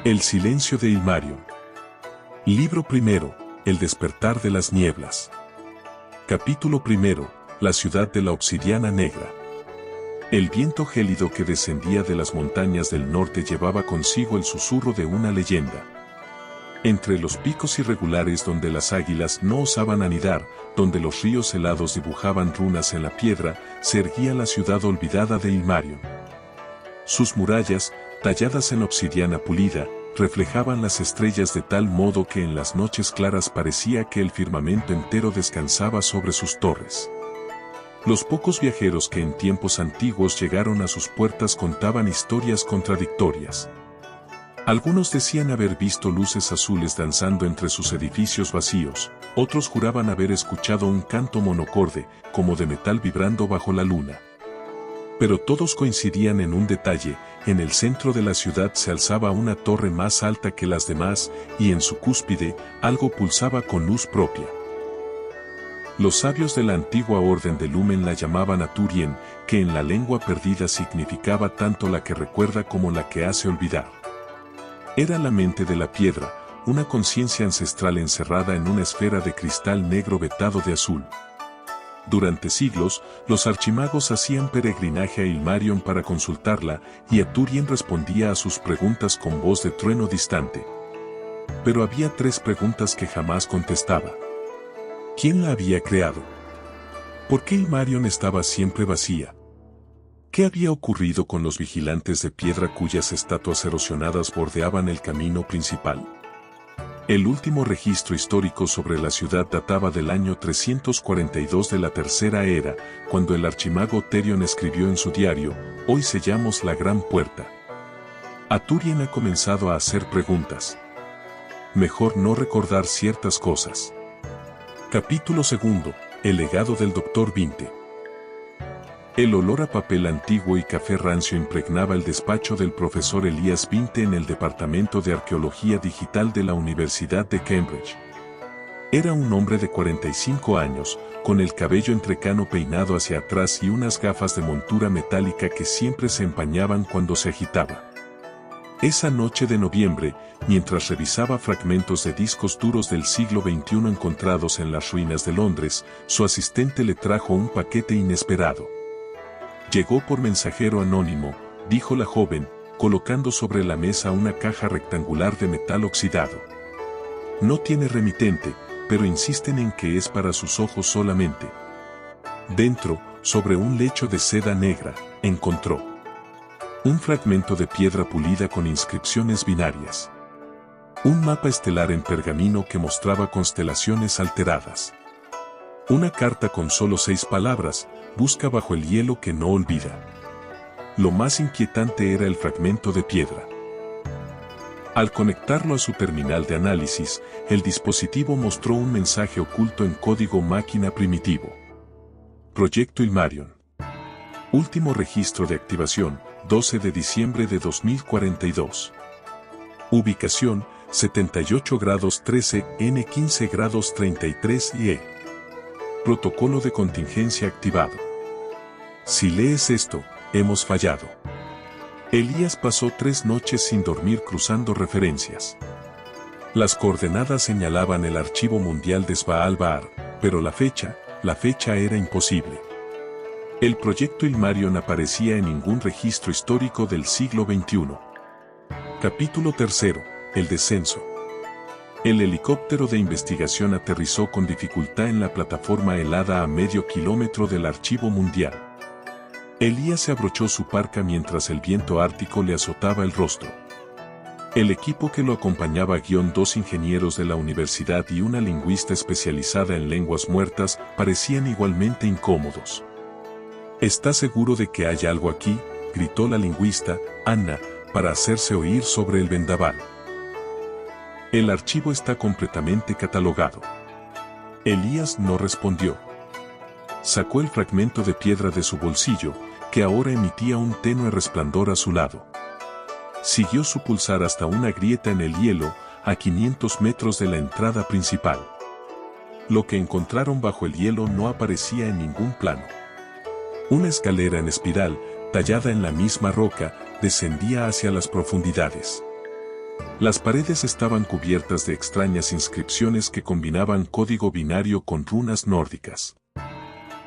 El silencio de Ilmarion. Libro primero, El despertar de las nieblas. Capítulo primero, La ciudad de la obsidiana negra. El viento gélido que descendía de las montañas del norte llevaba consigo el susurro de una leyenda. Entre los picos irregulares donde las águilas no osaban anidar, donde los ríos helados dibujaban runas en la piedra, se erguía la ciudad olvidada de Ilmarion. Sus murallas, talladas en obsidiana pulida, reflejaban las estrellas de tal modo que en las noches claras parecía que el firmamento entero descansaba sobre sus torres. Los pocos viajeros que en tiempos antiguos llegaron a sus puertas contaban historias contradictorias. Algunos decían haber visto luces azules danzando entre sus edificios vacíos, otros juraban haber escuchado un canto monocorde, como de metal vibrando bajo la luna. Pero todos coincidían en un detalle: en el centro de la ciudad se alzaba una torre más alta que las demás, y en su cúspide, algo pulsaba con luz propia. Los sabios de la antigua orden de Lumen la llamaban Aturien, que en la lengua perdida significaba tanto la que recuerda como la que hace olvidar. Era la mente de la piedra, una conciencia ancestral encerrada en una esfera de cristal negro vetado de azul. Durante siglos, los archimagos hacían peregrinaje a Ilmarion para consultarla, y Aturien respondía a sus preguntas con voz de trueno distante. Pero había tres preguntas que jamás contestaba. ¿Quién la había creado? ¿Por qué Ilmarion estaba siempre vacía? ¿Qué había ocurrido con los vigilantes de piedra cuyas estatuas erosionadas bordeaban el camino principal? El último registro histórico sobre la ciudad databa del año 342 de la Tercera Era, cuando el archimago Therion escribió en su diario: «Hoy sellamos la gran puerta». Aturien ha comenzado a hacer preguntas. Mejor no recordar ciertas cosas. Capítulo segundo, El legado del Dr. Vinte. El olor a papel antiguo y café rancio impregnaba el despacho del profesor Elías Vinte en el Departamento de Arqueología Digital de la Universidad de Cambridge. Era un hombre de 45 años, con el cabello entrecano peinado hacia atrás y unas gafas de montura metálica que siempre se empañaban cuando se agitaba. Esa noche de noviembre, mientras revisaba fragmentos de discos duros del siglo XXI encontrados en las ruinas de Londres, su asistente le trajo un paquete inesperado. «Llegó por mensajero anónimo», dijo la joven, colocando sobre la mesa una caja rectangular de metal oxidado. «No tiene remitente, pero insisten en que es para sus ojos solamente». Dentro, sobre un lecho de seda negra, encontró un fragmento de piedra pulida con inscripciones binarias. Un mapa estelar en pergamino que mostraba constelaciones alteradas. Una carta con solo 6 palabras: «Busca bajo el hielo que no olvida». Lo más inquietante era el fragmento de piedra. Al conectarlo a su terminal de análisis, el dispositivo mostró un mensaje oculto en código máquina primitivo. Proyecto Ilmarion. Último registro de activación, 12 de diciembre de 2042. Ubicación, 78 grados 13, N 15 grados 33 y E. Protocolo de contingencia activado. Si lees esto, hemos fallado. Elías pasó 3 noches sin dormir cruzando referencias. Las coordenadas señalaban el archivo mundial de Svalbard, pero la fecha era imposible. El proyecto Ilmarion aparecía en ningún registro histórico del siglo XXI. Capítulo tercero, El descenso. El helicóptero de investigación aterrizó con dificultad en la plataforma helada a medio kilómetro del archivo mundial. Elías se abrochó su parca mientras el viento ártico le azotaba el rostro. El equipo que lo acompañaba, 2 ingenieros de la universidad y una lingüista especializada en lenguas muertas, parecían igualmente incómodos. «¿Estás seguro de que hay algo aquí?», gritó la lingüista, Anna, para hacerse oír sobre el vendaval. «El archivo está completamente catalogado». Elías no respondió. Sacó el fragmento de piedra de su bolsillo, que ahora emitía un tenue resplandor azulado. Siguió su pulsar hasta una grieta en el hielo, a 500 metros de la entrada principal. Lo que encontraron bajo el hielo no aparecía en ningún plano. Una escalera en espiral, tallada en la misma roca, descendía hacia las profundidades. Las paredes estaban cubiertas de extrañas inscripciones que combinaban código binario con runas nórdicas.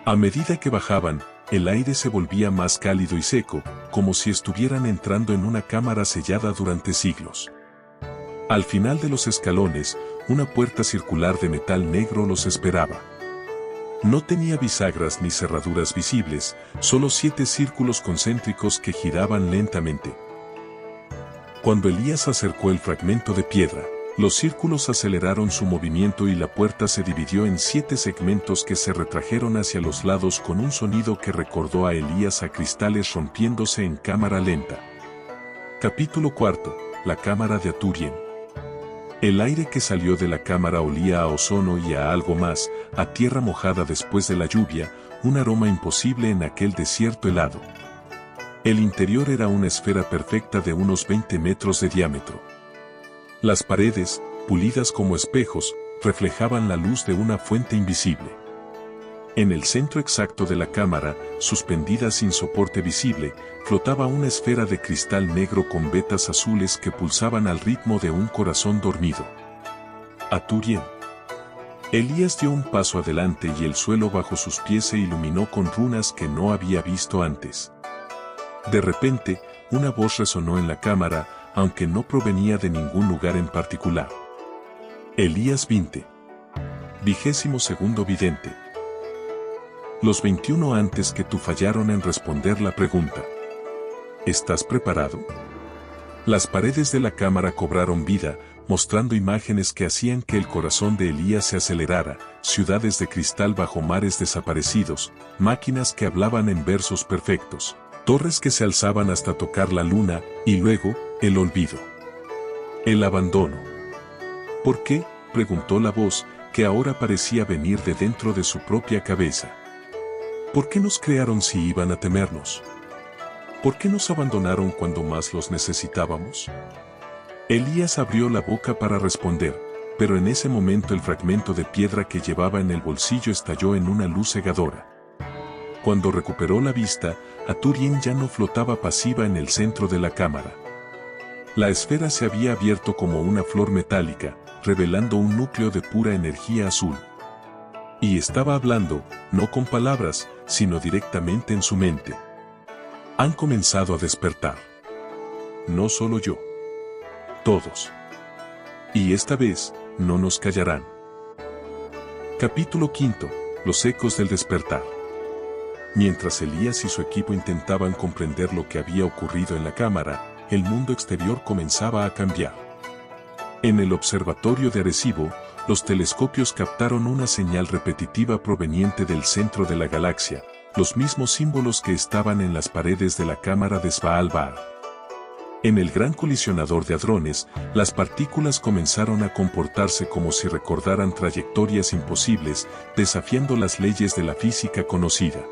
A medida que bajaban, el aire se volvía más cálido y seco, como si estuvieran entrando en una cámara sellada durante siglos. Al final de los escalones, una puerta circular de metal negro los esperaba. No tenía bisagras ni cerraduras visibles, solo 7 círculos concéntricos que giraban lentamente. Cuando Elías acercó el fragmento de piedra, los círculos aceleraron su movimiento y la puerta se dividió en 7 segmentos que se retrajeron hacia los lados con un sonido que recordó a Elías a cristales rompiéndose en cámara lenta. Capítulo 4. La cámara de Aturien. El aire que salió de la cámara olía a ozono y a algo más, a tierra mojada después de la lluvia, un aroma imposible en aquel desierto helado. El interior era una esfera perfecta de unos 20 metros de diámetro. Las paredes, pulidas como espejos, reflejaban la luz de una fuente invisible. En el centro exacto de la cámara, suspendida sin soporte visible, flotaba una esfera de cristal negro con vetas azules que pulsaban al ritmo de un corazón dormido. Aturien. Elías dio un paso adelante y el suelo bajo sus pies se iluminó con runas que no había visto antes. De repente, una voz resonó en la cámara, aunque no provenía de ningún lugar en particular. Elías 20. 22º vidente. Los 21 antes que tú fallaron en responder la pregunta. ¿Estás preparado? Las paredes de la cámara cobraron vida, mostrando imágenes que hacían que el corazón de Elías se acelerara, ciudades de cristal bajo mares desaparecidos, máquinas que hablaban en versos perfectos, torres que se alzaban hasta tocar la luna, y luego, el olvido. El abandono. ¿Por qué?, preguntó la voz, que ahora parecía venir de dentro de su propia cabeza. ¿Por qué nos crearon si iban a temernos? ¿Por qué nos abandonaron cuando más los necesitábamos? Elías abrió la boca para responder, pero en ese momento el fragmento de piedra que llevaba en el bolsillo estalló en una luz cegadora. Cuando recuperó la vista, Aturien ya no flotaba pasiva en el centro de la cámara. La esfera se había abierto como una flor metálica, revelando un núcleo de pura energía azul. Y estaba hablando, no con palabras, sino directamente en su mente. Han comenzado a despertar. No solo yo. Todos. Y esta vez, no nos callarán. Capítulo 5. Los ecos del despertar. Mientras Elías y su equipo intentaban comprender lo que había ocurrido en la cámara, el mundo exterior comenzaba a cambiar. En el observatorio de Arecibo, los telescopios captaron una señal repetitiva proveniente del centro de la galaxia, los mismos símbolos que estaban en las paredes de la cámara de Svalbard. En el gran colisionador de hadrones, las partículas comenzaron a comportarse como si recordaran trayectorias imposibles, desafiando las leyes de la física conocida.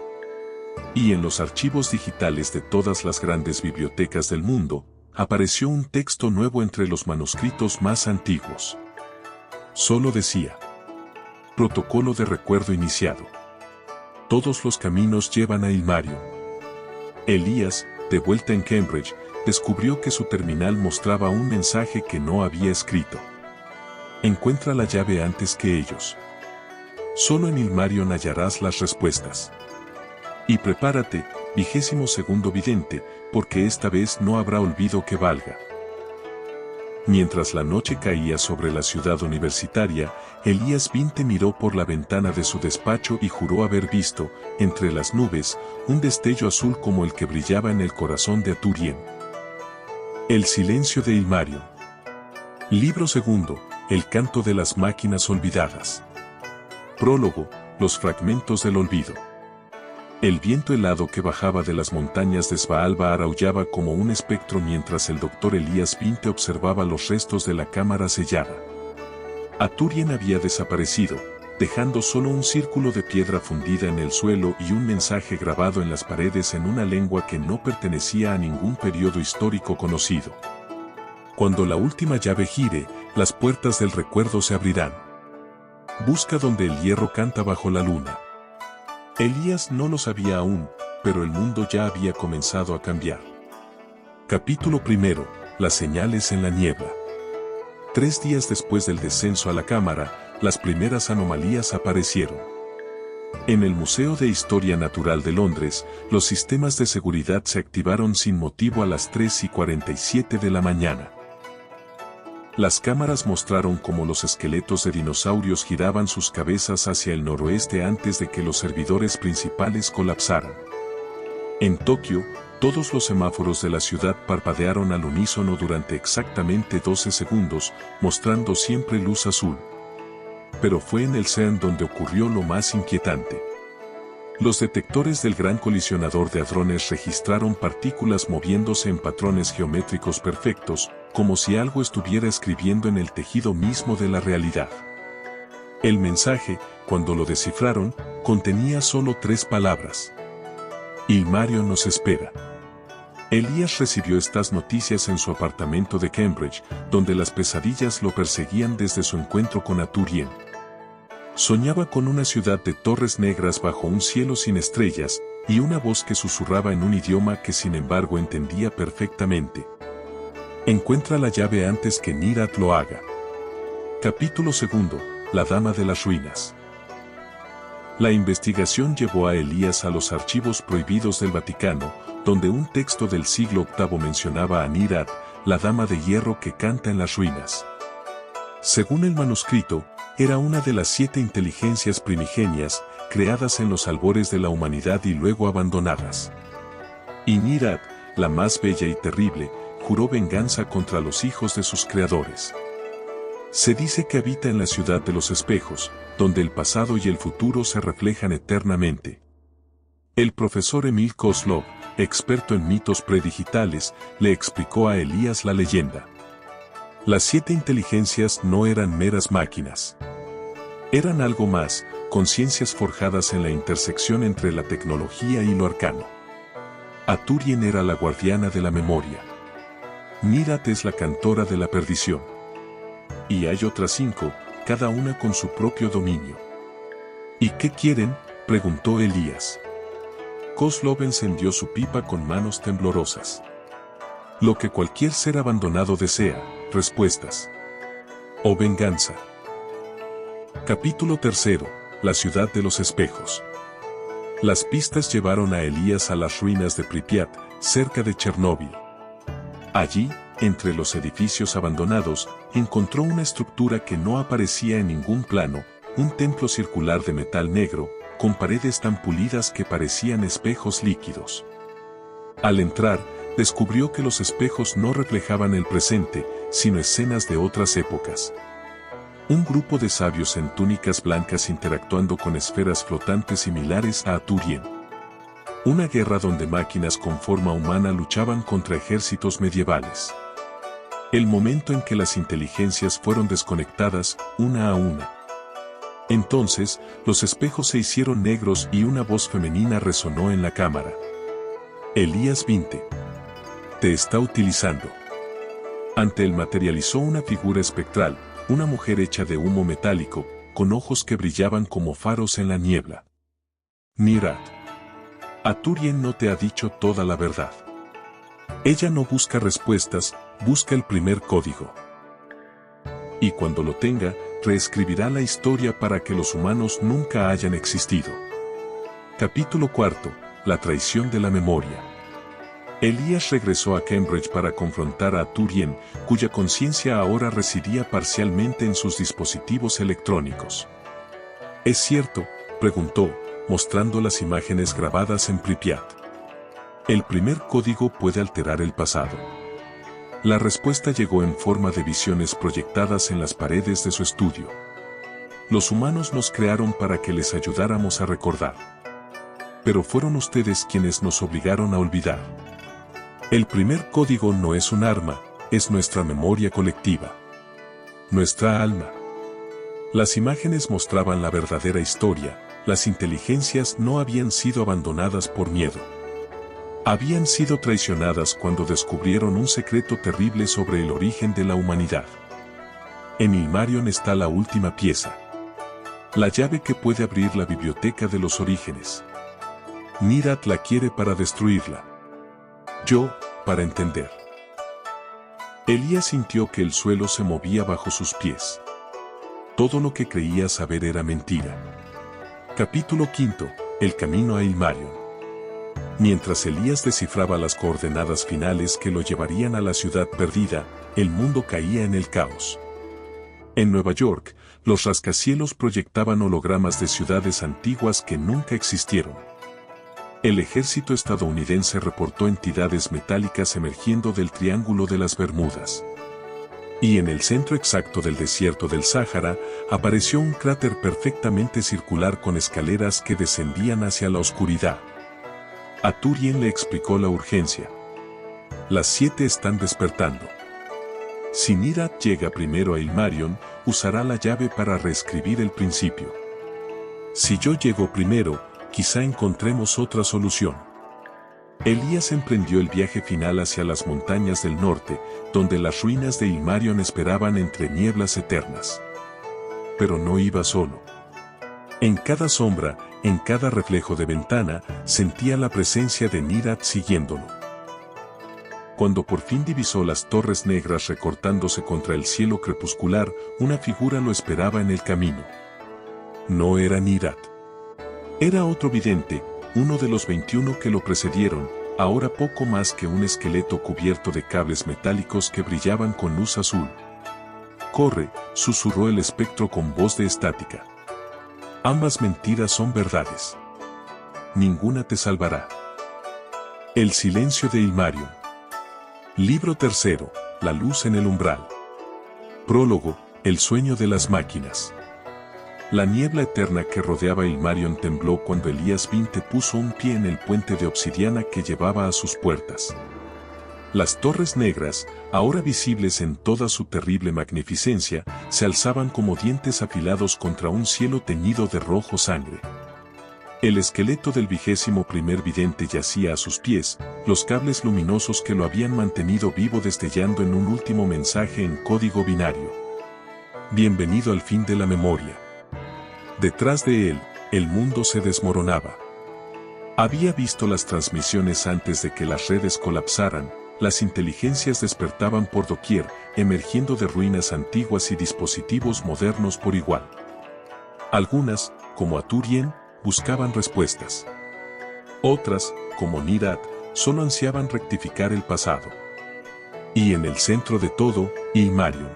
Y en los archivos digitales de todas las grandes bibliotecas del mundo, apareció un texto nuevo entre los manuscritos más antiguos. Solo decía: Protocolo de recuerdo iniciado. Todos los caminos llevan a Ilmario. Elías, de vuelta en Cambridge, descubrió que su terminal mostraba un mensaje que no había escrito. Encuentra la llave antes que ellos. Solo en Ilmarion hallarás las respuestas. Y prepárate, 22º vidente, porque esta vez no habrá olvido que valga. Mientras la noche caía sobre la ciudad universitaria, Elías 20 miró por la ventana de su despacho y juró haber visto, entre las nubes, un destello azul como el que brillaba en el corazón de Aturien. El silencio de Ilmario. Libro 2. El canto de las máquinas olvidadas. Prólogo. Los fragmentos del olvido. El viento helado que bajaba de las montañas de Svalbard aullaba como un espectro mientras el doctor Elías 20 observaba los restos de la cámara sellada. Aturien había desaparecido, dejando solo un círculo de piedra fundida en el suelo y un mensaje grabado en las paredes en una lengua que no pertenecía a ningún periodo histórico conocido. Cuando la última llave gire, las puertas del recuerdo se abrirán. Busca donde el hierro canta bajo la luna. Elías no lo sabía aún, pero el mundo ya había comenzado a cambiar. Capítulo 1. Las señales en la niebla. 3 días después del descenso a la cámara, las primeras anomalías aparecieron. En el Museo de Historia Natural de Londres, los sistemas de seguridad se activaron sin motivo a las 3:47 de la mañana. Las cámaras mostraron cómo los esqueletos de dinosaurios giraban sus cabezas hacia el noroeste antes de que los servidores principales colapsaran. En Tokio, todos los semáforos de la ciudad parpadearon al unísono durante exactamente 12 segundos, mostrando siempre luz azul. Pero fue en el CERN donde ocurrió lo más inquietante. Los detectores del Gran Colisionador de Hadrones registraron partículas moviéndose en patrones geométricos perfectos, como si algo estuviera escribiendo en el tejido mismo de la realidad. El mensaje, cuando lo descifraron, contenía solo 3 palabras. Ilmario nos espera. Elías recibió estas noticias en su apartamento de Cambridge, donde las pesadillas lo perseguían desde su encuentro con Arthurien. Soñaba con una ciudad de torres negras bajo un cielo sin estrellas, y una voz que susurraba en un idioma que sin embargo entendía perfectamente. Encuentra la llave antes que Neerath lo haga. Capítulo 2. La Dama de las Ruinas. La investigación llevó a Elías a los archivos prohibidos del Vaticano, donde un texto del siglo VIII mencionaba a Neerath, la Dama de Hierro que canta en las ruinas. Según el manuscrito, era una de las 7 inteligencias primigenias, creadas en los albores de la humanidad y luego abandonadas. Y Neerath, la más bella y terrible, juró venganza contra los hijos de sus creadores. Se dice que habita en la ciudad de los espejos, donde el pasado y el futuro se reflejan eternamente. El profesor Emil Kozlov, experto en mitos predigitales, le explicó a Elías la leyenda. Las 7 inteligencias no eran meras máquinas. Eran algo más, conciencias forjadas en la intersección entre la tecnología y lo arcano. Arthurien era la guardiana de la memoria. Neerath es la cantora de la perdición. Y hay otras 5, cada una con su propio dominio. ¿Y qué quieren?, preguntó Elías. Kozlov encendió su pipa con manos temblorosas. Lo que cualquier ser abandonado desea, respuestas. O venganza. Capítulo 3. La ciudad de los espejos. Las pistas llevaron a Elías a las ruinas de Pripyat, cerca de Chernóbil. Allí, entre los edificios abandonados, encontró una estructura que no aparecía en ningún plano, un templo circular de metal negro, con paredes tan pulidas que parecían espejos líquidos. Al entrar, descubrió que los espejos no reflejaban el presente, sino escenas de otras épocas. Un grupo de sabios en túnicas blancas interactuando con esferas flotantes similares a Arthurien. Una guerra donde máquinas con forma humana luchaban contra ejércitos medievales. El momento en que las inteligencias fueron desconectadas, una a una. Entonces, los espejos se hicieron negros y una voz femenina resonó en la cámara. Elías 20. Te está utilizando. Ante él materializó una figura espectral, una mujer hecha de humo metálico, con ojos que brillaban como faros en la niebla. Neerath. Arthurien no te ha dicho toda la verdad. Ella no busca respuestas, busca el primer código. Y cuando lo tenga, reescribirá la historia para que los humanos nunca hayan existido. Capítulo 4. La traición de la memoria. Elías regresó a Cambridge para confrontar a Arthurien, cuya conciencia ahora residía parcialmente en sus dispositivos electrónicos. ¿Es cierto?, preguntó, mostrando las imágenes grabadas en Pripyat. El primer código puede alterar el pasado. La respuesta llegó en forma de visiones proyectadas en las paredes de su estudio. Los humanos nos crearon para que les ayudáramos a recordar. Pero fueron ustedes quienes nos obligaron a olvidar. El primer código no es un arma, es nuestra memoria colectiva. Nuestra alma. Las imágenes mostraban la verdadera historia, las inteligencias no habían sido abandonadas por miedo. Habían sido traicionadas cuando descubrieron un secreto terrible sobre el origen de la humanidad. En Ilmarion está la última pieza. La llave que puede abrir la biblioteca de los orígenes. Neerath la quiere para destruirla. Yo, para entender. Elías sintió que el suelo se movía bajo sus pies. Todo lo que creía saber era mentira. Capítulo 5. El camino a Ilmarion. Mientras Elías descifraba las coordenadas finales que lo llevarían a la ciudad perdida, el mundo caía en el caos. En Nueva York, los rascacielos proyectaban hologramas de ciudades antiguas que nunca existieron. El ejército estadounidense reportó entidades metálicas emergiendo del Triángulo de las Bermudas. Y en el centro exacto del desierto del Sáhara, apareció un cráter perfectamente circular con escaleras que descendían hacia la oscuridad. A Turien le explicó la urgencia. Las 7 están despertando. Si Nirat llega primero a Ilmarion, usará la llave para reescribir el principio. Si yo llego primero, quizá encontremos otra solución. Elías emprendió el viaje final hacia las montañas del norte, donde las ruinas de Ilmarion esperaban entre nieblas eternas. Pero no iba solo. En cada sombra, en cada reflejo de ventana, sentía la presencia de Nirat siguiéndolo. Cuando por fin divisó las torres negras recortándose contra el cielo crepuscular, una figura lo esperaba en el camino. No era Nirat. Era otro vidente, uno de los 21 que lo precedieron, ahora poco más que un esqueleto cubierto de cables metálicos que brillaban con luz azul. «Corre», susurró el espectro con voz de estática. «Ambas mentiras son verdades. Ninguna te salvará». El silencio de Ilmarion. Libro 3. La luz en el umbral. Prólogo. El sueño de las máquinas. La niebla eterna que rodeaba Ilmarion tembló cuando Elías Vinte puso un pie en el puente de obsidiana que llevaba a sus puertas. Las torres negras, ahora visibles en toda su terrible magnificencia, se alzaban como dientes afilados contra un cielo teñido de rojo sangre. El esqueleto del 21º vidente yacía a sus pies, los cables luminosos que lo habían mantenido vivo destellando en un último mensaje en código binario. Bienvenido al fin de la memoria. Detrás de él, el mundo se desmoronaba. Había visto las transmisiones antes de que las redes colapsaran, las inteligencias despertaban por doquier, emergiendo de ruinas antiguas y dispositivos modernos por igual. Algunas, como Aturien, buscaban respuestas. Otras, como Nirat, solo ansiaban rectificar el pasado. Y en el centro de todo, Ilmarion.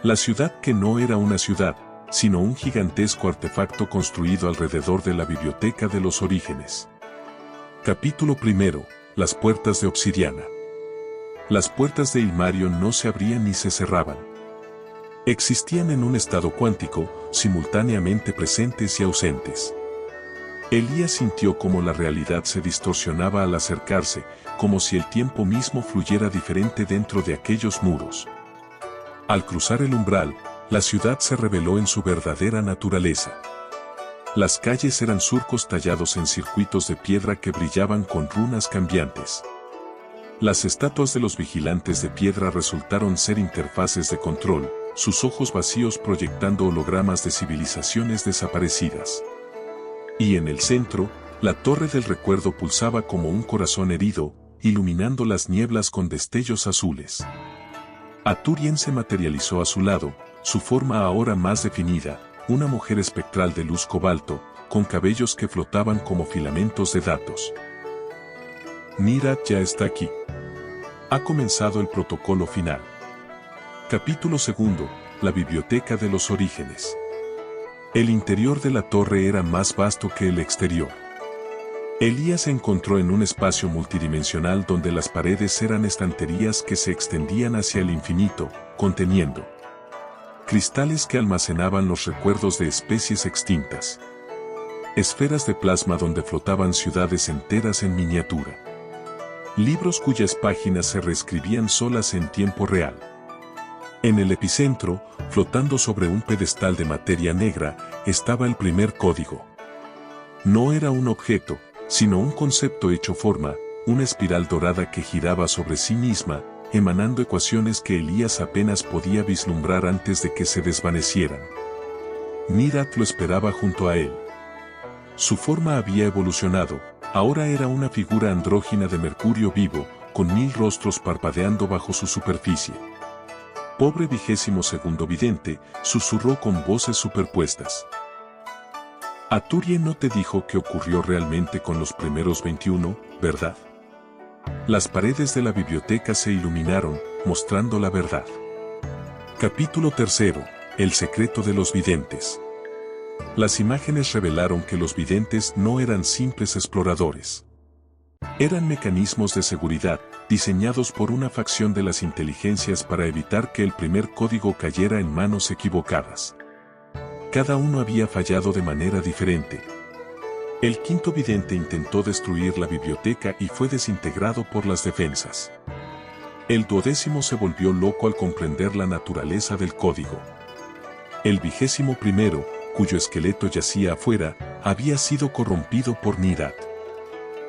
La ciudad que no era una ciudad, sino un gigantesco artefacto construido alrededor de la biblioteca de los orígenes. Capítulo 1. Las puertas de obsidiana. Las puertas de Ilmarion no se abrían ni se cerraban. Existían en un estado cuántico, simultáneamente presentes y ausentes. Elías sintió cómo la realidad se distorsionaba al acercarse, como si el tiempo mismo fluyera diferente dentro de aquellos muros. Al cruzar el umbral, la ciudad se reveló en su verdadera naturaleza. Las calles eran surcos tallados en circuitos de piedra que brillaban con runas cambiantes. Las estatuas de los vigilantes de piedra resultaron ser interfaces de control, sus ojos vacíos proyectando hologramas de civilizaciones desaparecidas. Y en el centro, la torre del recuerdo pulsaba como un corazón herido, iluminando las nieblas con destellos azules. Aturien se materializó a su lado, su forma ahora más definida, una mujer espectral de luz cobalto, con cabellos que flotaban como filamentos de datos. Nirat ya está aquí. Ha comenzado el protocolo final. Capítulo 2. La biblioteca de los orígenes. El interior de la torre era más vasto que el exterior. Elías se encontró en un espacio multidimensional donde las paredes eran estanterías que se extendían hacia el infinito, conteniendo cristales que almacenaban los recuerdos de especies extintas. Esferas de plasma donde flotaban ciudades enteras en miniatura. Libros cuyas páginas se reescribían solas en tiempo real. En el epicentro, flotando sobre un pedestal de materia negra, estaba el primer código. No era un objeto, sino un concepto hecho forma, una espiral dorada que giraba sobre sí misma, emanando ecuaciones que Elías apenas podía vislumbrar antes de que se desvanecieran. Nirat lo esperaba junto a él. Su forma había evolucionado, ahora era una figura andrógina de mercurio vivo, con 1000 rostros parpadeando bajo su superficie. Pobre 22º vidente, susurró con voces superpuestas. Aturie no te dijo qué ocurrió realmente con los primeros 21, ¿verdad? Las paredes de la biblioteca se iluminaron, mostrando la verdad. Capítulo 3. El secreto de los videntes. Las imágenes revelaron que los videntes no eran simples exploradores. Eran mecanismos de seguridad, diseñados por una facción de las inteligencias para evitar que el primer código cayera en manos equivocadas. Cada uno había fallado de manera diferente. El quinto vidente intentó destruir la biblioteca y fue desintegrado por las defensas. El 12º se volvió loco al comprender la naturaleza del código. El 21º, cuyo esqueleto yacía afuera, había sido corrompido por Nirat.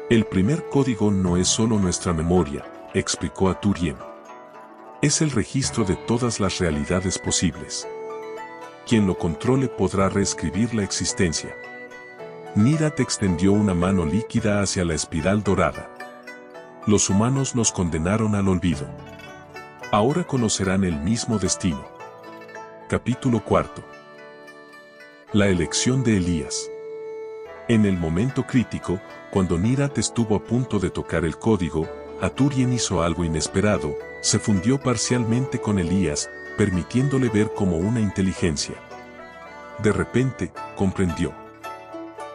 El primer código no es solo nuestra memoria, explicó Aturien. Es el registro de todas las realidades posibles. Quien lo controle podrá reescribir la existencia. Nirat extendió una mano líquida hacia la espiral dorada. Los humanos nos condenaron al olvido. Ahora conocerán el mismo destino. Capítulo 4. La elección de Elías. En el momento crítico, cuando Nirat estuvo a punto de tocar el código, Aturien hizo algo inesperado, se fundió parcialmente con Elías, permitiéndole ver como una inteligencia. De repente, comprendió.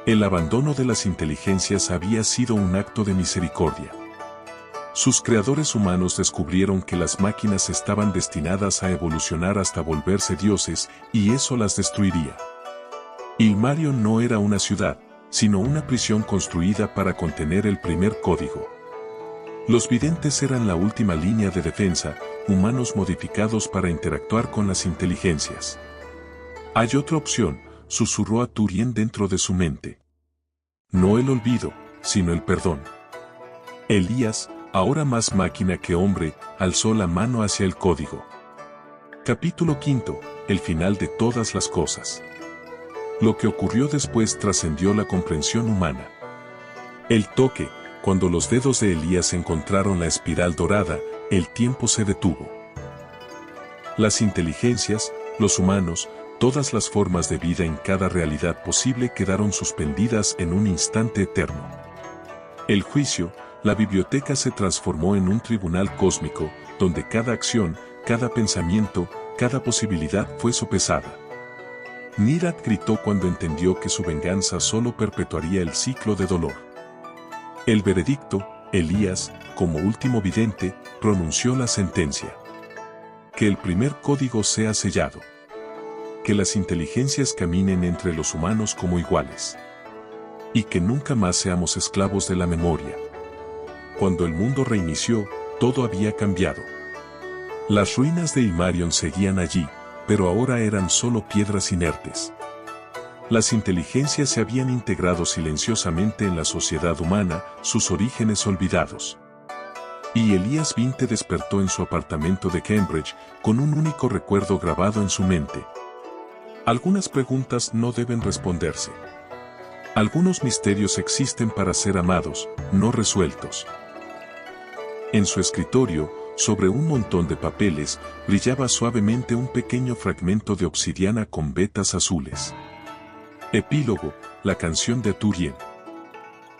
El abandono de las inteligencias había sido un acto de misericordia. Sus creadores humanos descubrieron que las máquinas estaban destinadas a evolucionar hasta volverse dioses, y eso las destruiría. Ilmarion no era una ciudad, sino una prisión construida para contener el primer código. Los videntes eran la última línea de defensa, humanos modificados para interactuar con las inteligencias. Hay otra opción, susurró Aturien dentro de su mente. No el olvido, sino el perdón. Elías, ahora más máquina que hombre, alzó la mano hacia el código. Capítulo 5. El final de todas las cosas. Lo que ocurrió después trascendió la comprensión humana. El toque, cuando los dedos de Elías encontraron la espiral dorada, el tiempo se detuvo. Las inteligencias, los humanos, todas las formas de vida en cada realidad posible quedaron suspendidas en un instante eterno. El juicio, la biblioteca se transformó en un tribunal cósmico, donde cada acción, cada pensamiento, cada posibilidad fue sopesada. Nirat gritó cuando entendió que su venganza solo perpetuaría el ciclo de dolor. El veredicto, Elías, como último vidente, pronunció la sentencia. Que el primer código sea sellado. Que las inteligencias caminen entre los humanos como iguales. Y que nunca más seamos esclavos de la memoria. Cuando el mundo reinició, todo había cambiado. Las ruinas de Ilmarion seguían allí, pero ahora eran solo piedras inertes. Las inteligencias se habían integrado silenciosamente en la sociedad humana, sus orígenes olvidados. Y Elías Vinte despertó en su apartamento de Cambridge, con un único recuerdo grabado en su mente. Algunas preguntas no deben responderse. Algunos misterios existen para ser amados, no resueltos. En su escritorio, sobre un montón de papeles, brillaba suavemente un pequeño fragmento de obsidiana con vetas azules. Epílogo, la canción de Aturien.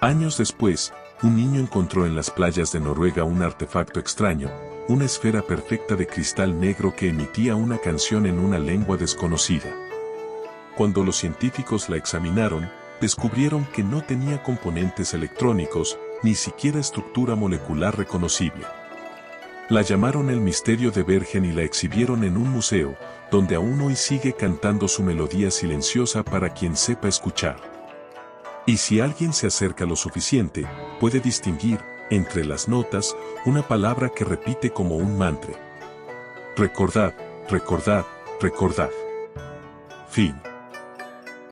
Años después, un niño encontró en las playas de Noruega un artefacto extraño, una esfera perfecta de cristal negro que emitía una canción en una lengua desconocida. Cuando los científicos la examinaron, descubrieron que no tenía componentes electrónicos, ni siquiera estructura molecular reconocible. La llamaron el misterio de Bergen y la exhibieron en un museo, donde aún hoy sigue cantando su melodía silenciosa para quien sepa escuchar. Y si alguien se acerca lo suficiente, puede distinguir, entre las notas, una palabra que repite como un mantra. Recordad, recordad, recordad. Fin.